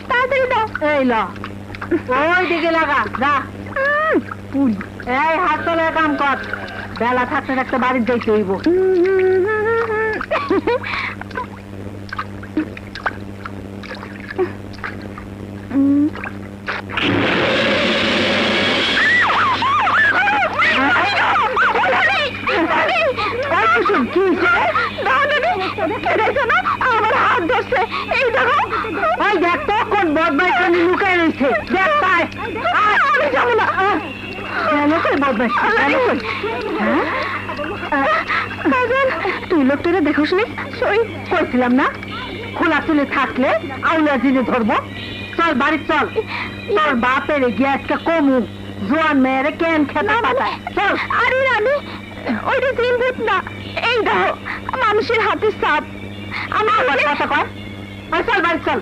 তাড়াতাড়ি দাও। এই ল, ওই দিকে লাগা যা। এই হাত চলে কাম কর, বেলা থাকতে থাকতে বাড়ির যাইতে হইব। আমার হাত ধরছে, এই দেখো। ওই দেখ তো কোন বদমাইশ লুকায় রয়েছে, দেখ তাই। আমি যাবো না। বদমাইশ তুই লোকটা দেখোস নি? কইছিলাম না খোলা চুলে থাকলে আউলা জিনে ধরবো। চল বাড়ি চল, তোর বাপের গ্যাসটা কমু, জোয়ান মেয়েরে কেন খেতে পাঠায়। চল। আরে রানী, ওইটা জিন ভূত না, এই দেখো মানুষের হাতে সাপ। আমার কথা কয়, চল বাড়ি চল।